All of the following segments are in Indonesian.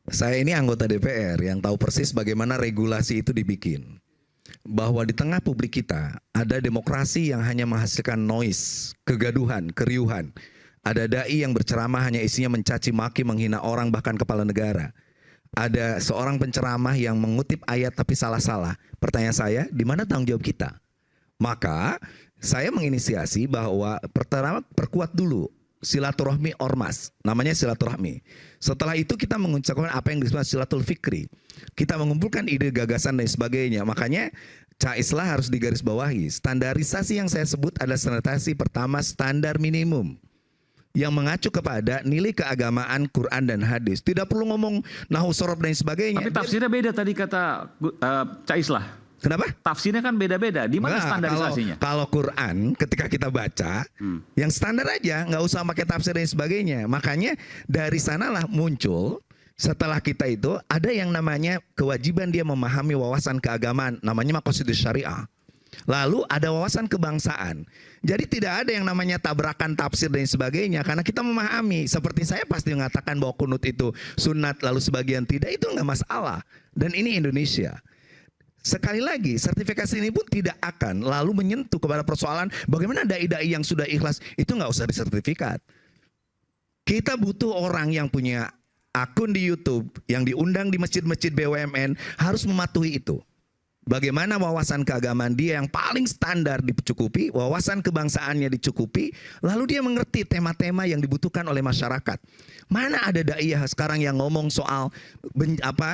Saya ini anggota DPR yang tahu persis bagaimana regulasi itu dibikin. Bahwa di tengah publik kita ada demokrasi yang hanya menghasilkan noise, kegaduhan, keriuhan. Ada dai yang berceramah hanya isinya mencaci maki, menghina orang bahkan kepala negara. Ada seorang penceramah yang mengutip ayat tapi salah-salah. Pertanyaan saya, di mana tanggung jawab kita? Maka saya menginisiasi bahwa pertama perkuat dulu silaturahmi ormas, namanya silaturahmi. Setelah itu kita mengucapkan apa yang disebut silatul fikri. Kita mengumpulkan ide, gagasan dan sebagainya. Makanya Caislah harus digarisbawahi. Standarisasi yang saya sebut adalah standarisasi pertama standar minimum yang mengacu kepada nilai keagamaan Quran dan hadis. Tidak perlu ngomong nahu sorob dan sebagainya. Tapi tafsirnya beda tadi kata Caislah. Kenapa? Tafsirnya kan beda-beda. Di mana standarisasinya? Kalau Quran ketika kita baca, yang standar aja, nggak usah pakai tafsir dan sebagainya. Makanya dari sanalah muncul setelah kita itu ada yang namanya kewajiban dia memahami wawasan keagamaan, namanya maqasidus syariah. Lalu ada wawasan kebangsaan. Jadi tidak ada yang namanya tabrakan tafsir dan sebagainya. Karena kita memahami. Seperti saya pasti mengatakan bahwa kunut itu sunat lalu sebagian tidak. Itu nggak masalah. Dan ini Indonesia. Sekali lagi sertifikasi ini pun tidak akan lalu menyentuh kepada persoalan bagaimana dai-dai yang sudah ikhlas. Itu nggak usah disertifikat. Kita butuh orang yang punya akun di YouTube, yang diundang di masjid-masjid BUMN harus mematuhi itu. Bagaimana wawasan keagamaan dia yang paling standar dicukupi, wawasan kebangsaannya dicukupi, lalu dia mengerti tema-tema yang dibutuhkan oleh masyarakat. Mana ada dai sekarang yang ngomong soal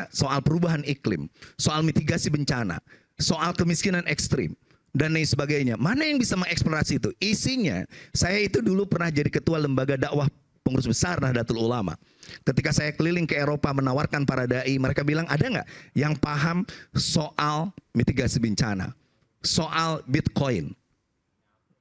soal perubahan iklim, soal mitigasi bencana, soal kemiskinan ekstrim dan lain sebagainya. Mana yang bisa mengeksplorasi itu? Isinya, saya itu dulu pernah jadi ketua lembaga dakwah pengurus besar Nahdlatul Ulama. Ketika saya keliling ke Eropa menawarkan para dai, mereka bilang ada nggak yang paham soal mitigasi bencana, soal Bitcoin,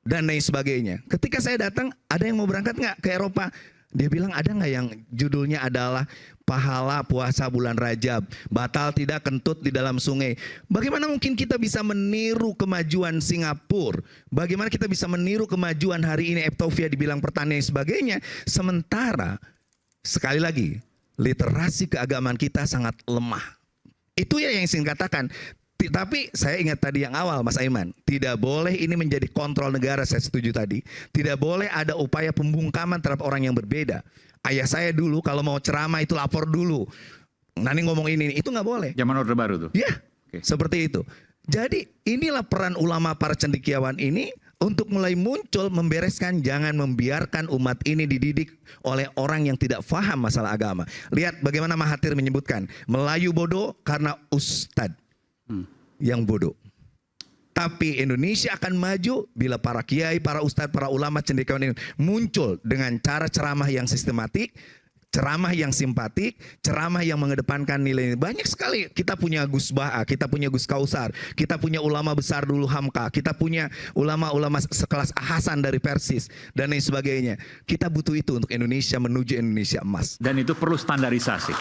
dan lain sebagainya. Ketika saya datang, ada yang mau berangkat nggak ke Eropa? Dia bilang ada nggak yang judulnya adalah pahala puasa bulan Rajab, batal tidak kentut di dalam sungai. Bagaimana mungkin kita bisa meniru kemajuan Singapura? Bagaimana kita bisa meniru kemajuan hari ini Eptovia dibilang pertanian dan sebagainya? Sementara sekali lagi literasi keagamaan kita sangat lemah. Itu ya yang saya katakan. Tapi saya ingat tadi yang awal Mas Aiman, tidak boleh ini menjadi kontrol negara, saya setuju tadi. Tidak boleh ada upaya pembungkaman terhadap orang yang berbeda. Ayah saya dulu kalau mau ceramah itu lapor dulu. Nanti ngomong ini, itu nggak boleh. Zaman Orde Baru tuh? Ya, seperti itu. Jadi inilah peran ulama para cendekiawan ini untuk mulai muncul membereskan, jangan membiarkan umat ini dididik oleh orang yang tidak paham masalah agama. Lihat bagaimana Mahathir menyebutkan, Melayu bodoh karena ustadz yang bodoh. Tapi Indonesia akan maju bila para kiai, para ustadz, para ulama cendekiawan ini muncul dengan cara ceramah yang sistematik, ceramah yang simpatik, ceramah yang mengedepankan nilai. Banyak sekali kita punya Gus Baha, kita punya Gus Kausar, kita punya ulama besar dulu Hamka, kita punya ulama-ulama sekelas Hasan dari Persis dan lain sebagainya. Kita butuh itu untuk Indonesia menuju Indonesia emas. Dan itu perlu standarisasi.